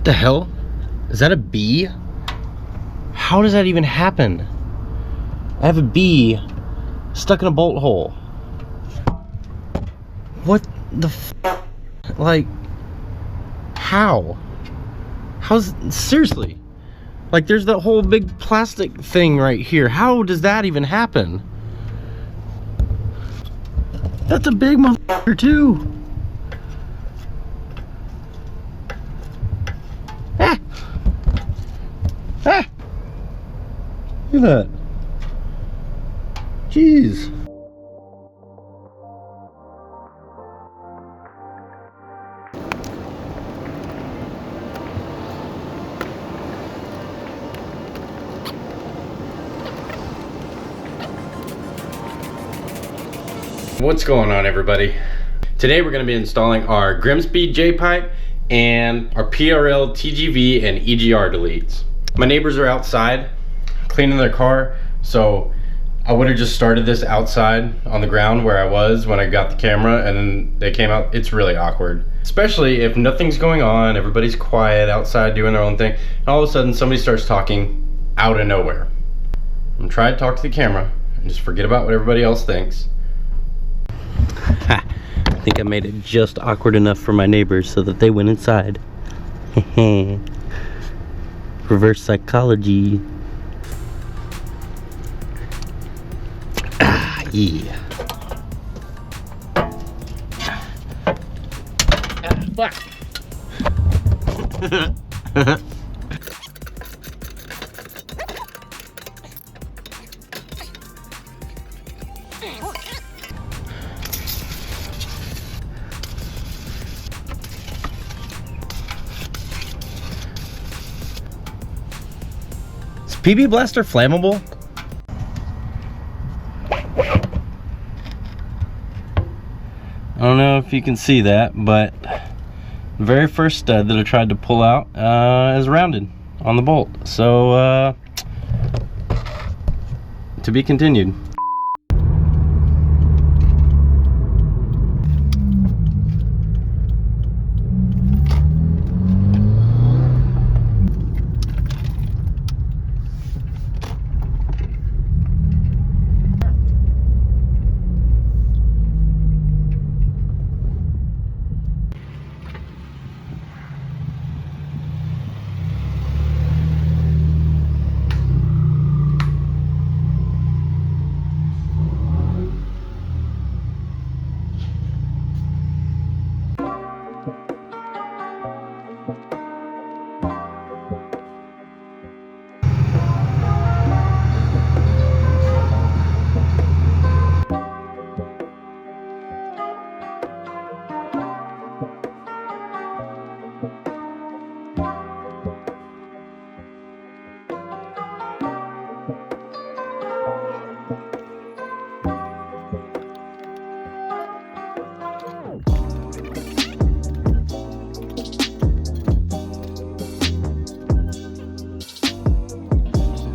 The hell? Is that a bee? How does that even happen? I have a bee stuck in a bolt hole. What the f? Like, how? How's, seriously? Like, there's that whole big plastic thing right here. How does that even happen? That's a big motherfucker too. Ah! Ah! Look at that. Jeez. What's going on, everybody? Today we're going to be installing our GRIMMSPEED Jpipe and our PRL TGV and EGR deletes. My neighbors are outside cleaning their car, so I would have just started this outside on the ground where I was when I got the camera, and then they came out. It's really awkward, especially if nothing's going on, everybody's quiet outside doing their own thing, and all of a sudden somebody starts talking out of nowhere. I'm trying to talk to the camera and just forget about what everybody else thinks. I think I made it just awkward enough for my neighbors so that they went inside. Reverse psychology. Ah, yeah. Fuck. PB Blaster flammable? I don't know if you can see that, but the very first stud that I tried to pull out is rounded on the bolt. So, to be continued.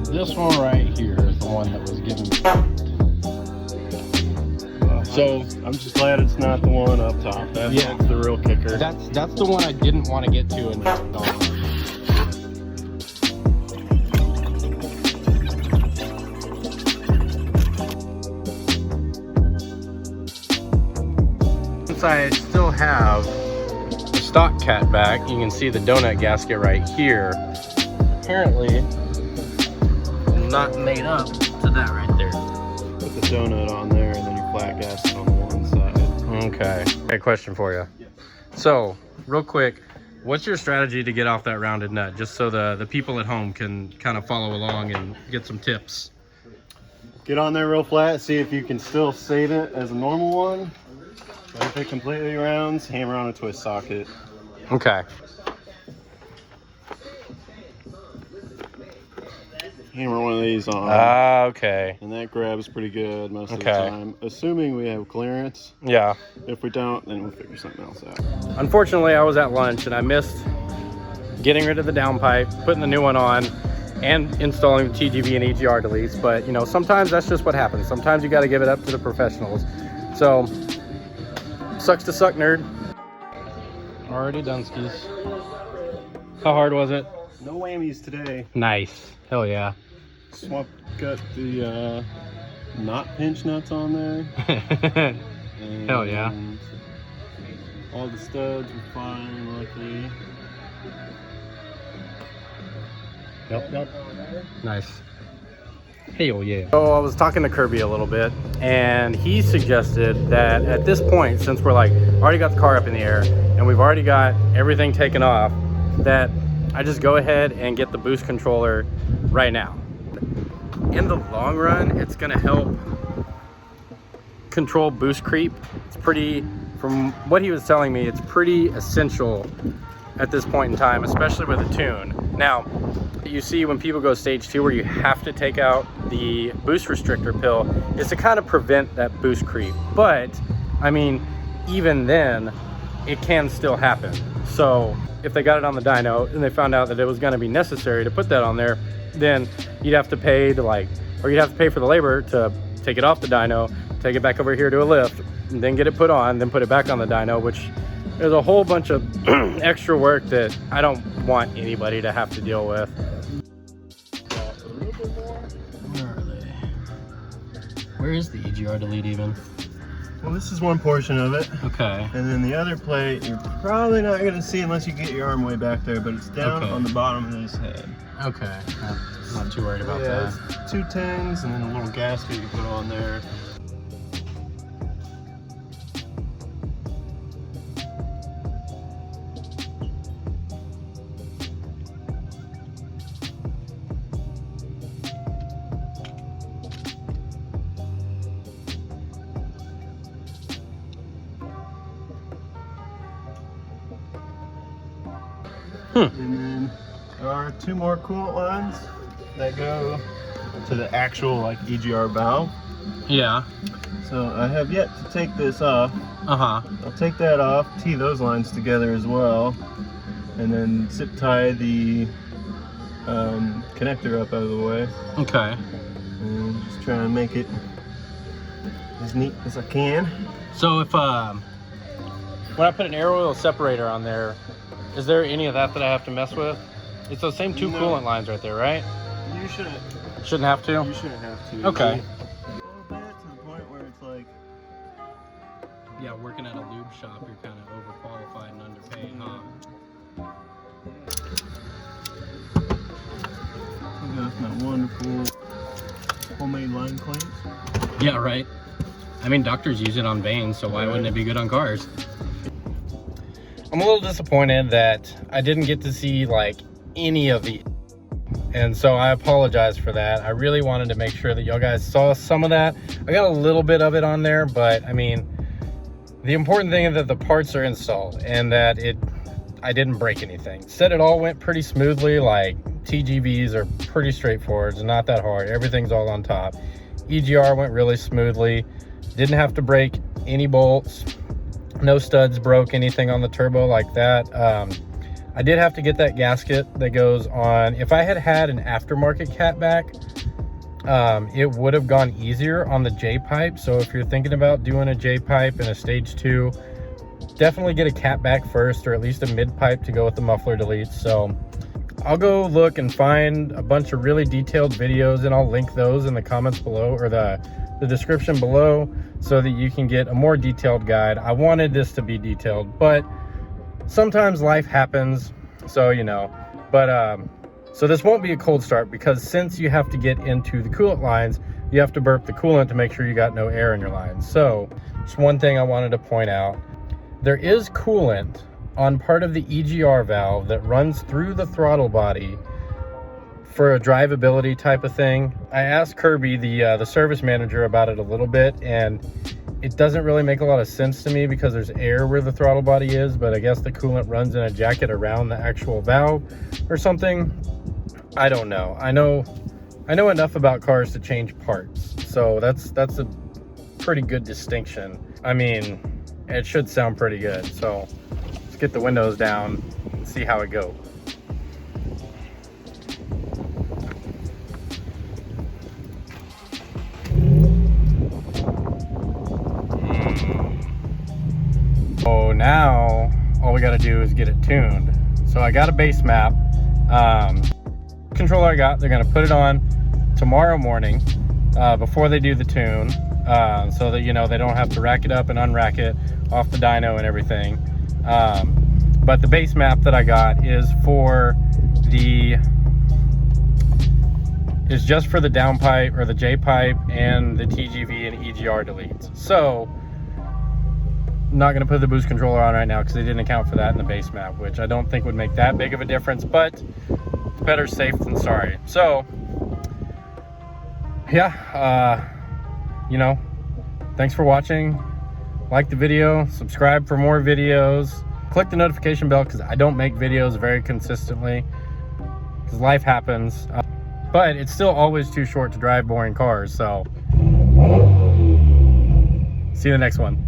This one right here is the one that was given. So I'm just glad it's not the one up top. That's the real kicker. That's the one I didn't want to get to and since I still have the stock cat back, you can see the donut gasket right here. Apparently not made up to that right there. Put the donut on there and then your flat gasket on the one side. Okay. A question for you. Yes. So, real quick, what's your strategy to get off that rounded nut? Just so the people at home can kind of follow along and get some tips. Get on there real flat, see if you can still save it as a normal one. But if it completely rounds, hammer on a twist socket. Okay. Hammer one of these on. Ah, okay. And that grabs pretty good most of the time. Assuming we have clearance. Yeah. If we don't, then we'll figure something else out. Unfortunately, I was at lunch and I missed getting rid of the downpipe, putting the new one on, and installing the TGV and EGR deletes. But, you know, sometimes that's just what happens. Sometimes you got to give it up to the professionals. So, sucks to suck, nerd. Already done skis. How hard was it? No whammies today. Nice. Hell yeah. Got the knot pinch nuts on there. And Hell yeah. all the studs were fine, luckily. Yep. Nice. Hell yeah. So I was talking to Kirby a little bit, and he suggested that at this point, since we're like already got the car up in the air and we've already got everything taken off, that I just go ahead and get the boost controller right now. In the long run, it's gonna help control boost creep. It's pretty, from what he was telling me, it's pretty essential at this point in time, especially with a tune. Now, you see when people go stage 2 where you have to take out the boost restrictor pill, is to kind of prevent that boost creep. But I mean, even then it can still happen. So if they got it on the dyno and they found out that it was going to be necessary to put that on there, then you'd have to pay to or you'd have to pay for the labor to take it off the dyno, take it back over here to a lift, and then get it put on, then put it back on the dyno, which there's a whole bunch of extra work that I don't want anybody to have to deal with. Where are they? Where is the EGR delete even? Well, this is one portion of it. Okay. And then the other plate, you're probably not going to see unless you get your arm way back there, but it's down on the bottom of this head. Okay. I'm not too worried about that. It's 2 tins and then a little gasket you put on there. And then there are 2 more coolant lines that go to the actual EGR valve. Yeah. So I have yet to take this off. Uh-huh. I'll take that off, tee those lines together as well, and then zip tie the connector up out of the way. Okay. And just try and make it as neat as I can. So if when I put an air oil separator on there, is there any of that I have to mess with? It's those same 2 coolant lines right there, right? You shouldn't. Shouldn't have to? You shouldn't have to. Okay. A little bit to the point where it's like... Yeah, working at a lube shop, you're kind of overqualified and underpaid, huh? I got my wonderful homemade line clamps. Yeah, right. I mean, doctors use it on veins, so why wouldn't it be good on cars? I'm a little disappointed that I didn't get to see any of the, and so I apologize for that. I really wanted to make sure that y'all guys saw some of that. I got a little bit of it on there, but I mean, the important thing is that the parts are installed and that I didn't break anything. Said it all went pretty smoothly. TGVs are pretty straightforward. It's not that hard. Everything's all on top. EGR went really smoothly. Didn't have to break any bolts. No studs broke anything on the turbo like that. I did have to get that gasket that goes on. If I had had an aftermarket catback, it would have gone easier on the Jpipe. So if you're thinking about doing a Jpipe in a stage 2, definitely get a catback first, or at least a mid pipe to go with the muffler deletes. So I'll go look and find a bunch of really detailed videos, and I'll link those in the comments below, or the description below, so that you can get a more detailed guide. I wanted this to be detailed, but sometimes life happens, so but so this won't be a cold start, because since you have to get into the coolant lines, you have to burp the coolant to make sure you got no air in your lines. So just one thing I wanted to point out, there is coolant on part of the EGR valve that runs through the throttle body for a drivability type of thing. I asked Kirby, the service manager, about it a little bit, and it doesn't really make a lot of sense to me because there's air where the throttle body is, but I guess the coolant runs in a jacket around the actual valve or something. I don't know. I know enough about cars to change parts, so that's a pretty good distinction. I mean, it should sound pretty good. So let's get the windows down and see how it goes. So now all we got to do is get it tuned. So So I got a base map. Controller I got, they're gonna put it on tomorrow morning before they do the tune, so that, you know, they don't have to rack it up and unrack it off the dyno and everything. But the base map that I got is just for the downpipe or the J-pipe and the TGV and EGR deletes. So I'm not going to put the boost controller on right now because they didn't account for that in the base map, which I don't think would make that big of a difference, but it's better safe than sorry. So yeah, you know, thanks for watching. Like the video, subscribe for more videos, click the notification bell because I don't make videos very consistently because life happens. But it's still always too short to drive boring cars, so see you in the next one.